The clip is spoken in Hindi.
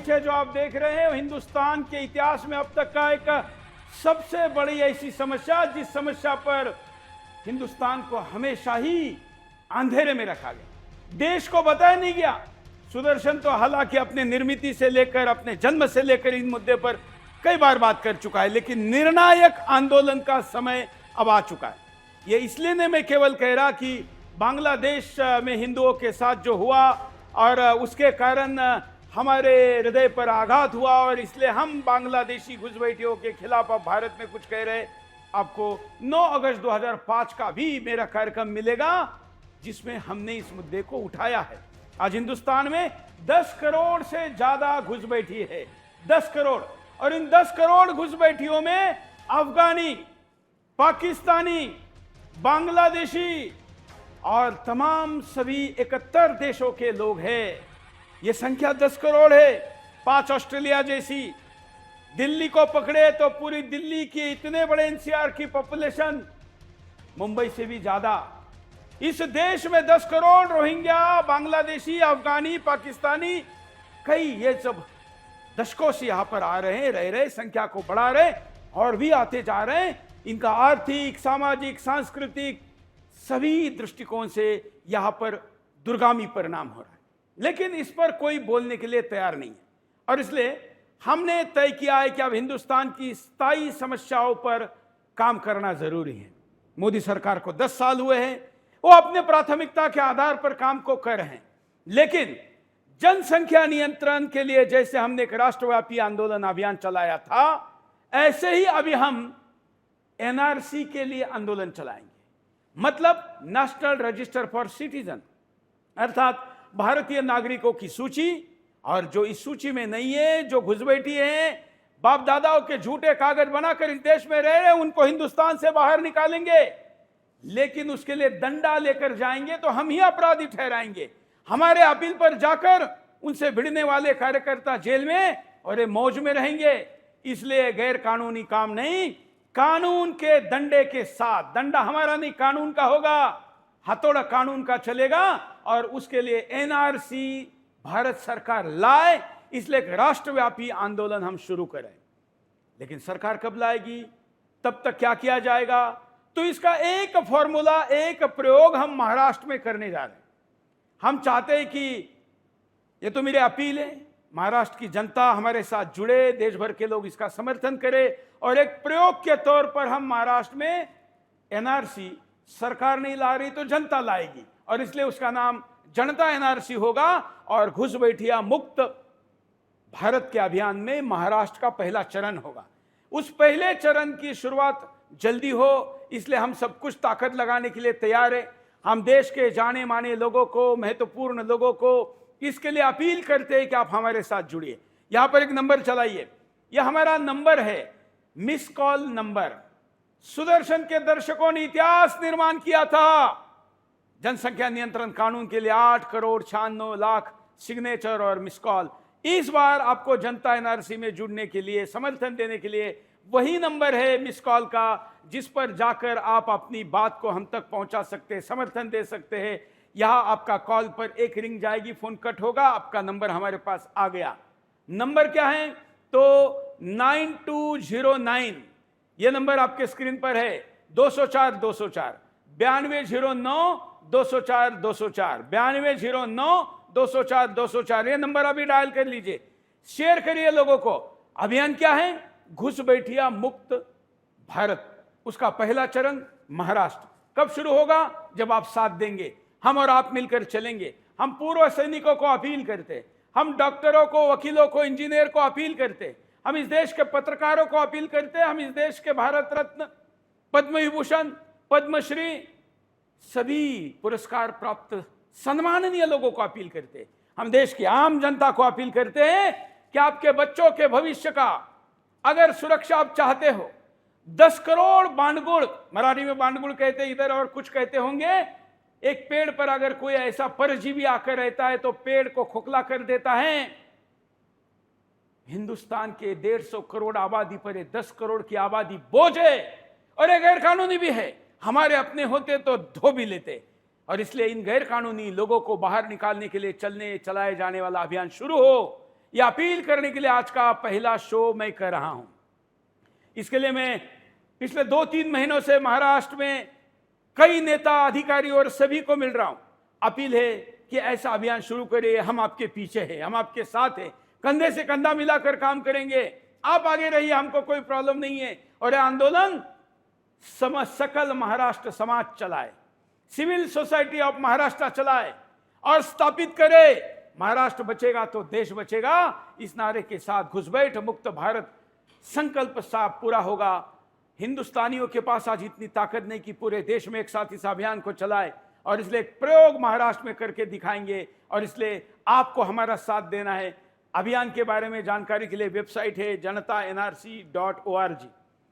पीछे जो आप देख रहे हैं हिंदुस्तान के इतिहास में अब तक का एक सबसे बड़ी ऐसी समस्या, जिस समस्या पर हिंदुस्तान को हमेशा ही अंधेरे में रखा गया, देश को बताया नहीं गया। सुदर्शन तो हालांकि अपने निर्मिति से लेकर, अपने जन्म से लेकर इन मुद्दे पर कई बार बात कर चुका है, लेकिन निर्णायक आंदोलन का समय अब आ चुका है। ये इसलिए नहीं मैं केवल कह रहा कि बांग्लादेश में हिंदुओं के साथ जो हुआ और उसके कारण हमारे हृदय पर आघात हुआ और इसलिए हम बांग्लादेशी घुसपैठियों के खिलाफ अब भारत में कुछ कह रहे। आपको 9 अगस्त 2005 का भी मेरा कार्यक्रम मिलेगा जिसमें हमने इस मुद्दे को उठाया है। आज हिंदुस्तान में 10 करोड़ से ज्यादा घुसपैठी है, 10 करोड़, और इन 10 करोड़ घुसपैठियों में अफगानी, पाकिस्तानी, बांग्लादेशी और तमाम सभी 71 देशों के लोग हैं। यह संख्या 10 करोड़ है। 5 ऑस्ट्रेलिया जैसी, दिल्ली को पकड़े तो पूरी दिल्ली की इतने बड़े एनसीआर की पॉपुलेशन मुंबई से भी ज्यादा। इस देश में 10 करोड़ रोहिंग्या, बांग्लादेशी, अफगानी, पाकिस्तानी, कई ये सब दशकों से यहां पर आ रहे हैं, रह रहे, संख्या को बढ़ा रहे और भी आते जा रहे हैं। इनका आर्थिक, सामाजिक, सांस्कृतिक सभी दृष्टिकोण से यहां पर दुर्गामी परिणाम हो रहा है, लेकिन इस पर कोई बोलने के लिए तैयार नहीं है। और इसलिए हमने तय किया है कि अब हिंदुस्तान की स्थायी समस्याओं पर काम करना जरूरी है। मोदी सरकार को 10 साल हुए हैं, वो अपने प्राथमिकता के आधार पर काम को कर रहे हैं, लेकिन जनसंख्या नियंत्रण के लिए जैसे हमने एक राष्ट्रव्यापी आंदोलन अभियान चलाया था, ऐसे ही अभी हम एनआरसी के लिए आंदोलन चलाएंगे। मतलब नेशनल रजिस्टर फॉर सिटीजन, अर्थात भारतीय नागरिकों की सूची, और जो इस सूची में नहीं है, जो घुसपैठी हैं, बाप दादाओं के झूठे कागज बनाकर इस देश में रह रहे, उनको हिंदुस्तान से बाहर निकालेंगे। लेकिन उसके लिए दंडा लेकर जाएंगे तो हम ही अपराधी ठहराएंगे। हमारे अपील पर जाकर उनसे भिड़ने वाले कार्यकर्ता जेल में और ये मौज में रहेंगे। इसलिए गैर कानूनी काम नहीं, कानून के दंडे के साथ, दंडा हमारा नहीं कानून का होगा, हथौड़ा कानून का चलेगा, और उसके लिए एनआरसी भारत सरकार लाए। इसलिए एक राष्ट्रव्यापी आंदोलन हम शुरू करें। लेकिन सरकार कब लाएगी, तब तक क्या किया जाएगा? तो इसका एक फॉर्मूला, एक प्रयोग हम महाराष्ट्र में करने जा रहे हैं। हम चाहते हैं कि, ये तो मेरी अपील है, महाराष्ट्र की जनता हमारे साथ जुड़े, देश भर के लोग इसका समर्थन करें, और एक प्रयोग के तौर पर हम महाराष्ट्र में एनआरसी, सरकार नहीं ला रही तो जनता लाएगी, और इसलिए उसका नाम जनता एनआरसी होगा। और घुसपैठिया मुक्त भारत के अभियान में महाराष्ट्र का पहला चरण होगा। उस पहले चरण की शुरुआत जल्दी हो, इसलिए हम सब कुछ ताकत लगाने के लिए तैयार है। हम देश के जाने माने लोगों को, महत्वपूर्ण लोगों को इसके लिए अपील करते हैं कि आप हमारे साथ जुड़िए। यहां पर एक नंबर चलाइए, यह हमारा नंबर है, मिस कॉल नंबर। सुदर्शन के दर्शकों ने इतिहास निर्माण किया था जनसंख्या नियंत्रण कानून के लिए। 8 करोड़ 96 लाख सिग्नेचर और मिस कॉल। इस बार आपको जनता एनआरसी में जुड़ने के लिए, समर्थन देने के लिए वही नंबर है मिस कॉल का, जिस पर जाकर आप अपनी बात को हम तक पहुंचा सकते हैं, समर्थन दे सकते हैं। यहां आपका कॉल पर एक रिंग जाएगी, फोन कट होगा, आपका नंबर हमारे पास आ गया। नंबर क्या है? तो 9209, यह नंबर आपके स्क्रीन पर है। 204 204 9209 204 204 9209 204 204, यह नंबर अभी डायल कर लीजिए। शेयर करिए लोगों को। अभियान क्या है? घुसपैठिया मुक्त भारत, उसका पहला चरण महाराष्ट्र। कब शुरू होगा? जब आप साथ देंगे, हम और आप मिलकर चलेंगे। हम पूर्व सैनिकों को अपील करते, हम डॉक्टरों को, वकीलों को, इंजीनियर को अपील करते, हम इस देश के पत्रकारों को अपील करते, हम इस देश के भारत रत्न, पद्म विभूषण, पद्मश्री, सभी पुरस्कार प्राप्त सम्माननीय लोगों को अपील करते, हम देश की आम जनता को अपील करते हैं कि आपके बच्चों के भविष्य का अगर सुरक्षा आप चाहते हो, 10 करोड़ बांडगुड़, मराठी में बांडगुड़ कहते, इधर और कुछ कहते होंगे, एक पेड़ पर अगर कोई ऐसा परजीवी आकर रहता है तो पेड़ को खोखला कर देता है। हिंदुस्तान के 150 करोड़ आबादी पर 10 करोड़ की आबादी बोझ है, और ये गैर कानूनी भी है। हमारे अपने होते तो धो भी लेते, और इसलिए इन गैर कानूनी लोगों को बाहर निकालने के लिए चलाए जाने वाला अभियान शुरू हो। यह अपील करने के लिए आज का पहला शो मैं कर रहा हूं। इसके लिए मैं पिछले 2-3 महीनों से महाराष्ट्र में कई नेता, अधिकारी और सभी को मिल रहा हूं। अपील है कि ऐसा अभियान शुरू करिए, हम आपके पीछे हैं, हम आपके साथ हैं, कंधे से कंधा मिलाकर काम करेंगे, आप आगे रहिए, हमको कोई प्रॉब्लम नहीं है। और यह आंदोलन सकल महाराष्ट्र समाज चलाए, सिविल सोसाइटी ऑफ महाराष्ट्र चलाए और स्थापित करे, महाराष्ट्र बचेगा तो देश बचेगा। इस नारे के साथ घुसपैठ मुक्त भारत संकल्प साफ पूरा होगा। हिंदुस्तानियों के पास आज इतनी ताकत नहीं कि पूरे देश में एक साथ इस अभियान को चलाए, और इसलिए एक प्रयोग महाराष्ट्र में करके दिखाएंगे, और इसलिए आपको हमारा साथ देना है। अभियान के बारे में जानकारी के लिए वेबसाइट है janata.nrc.org।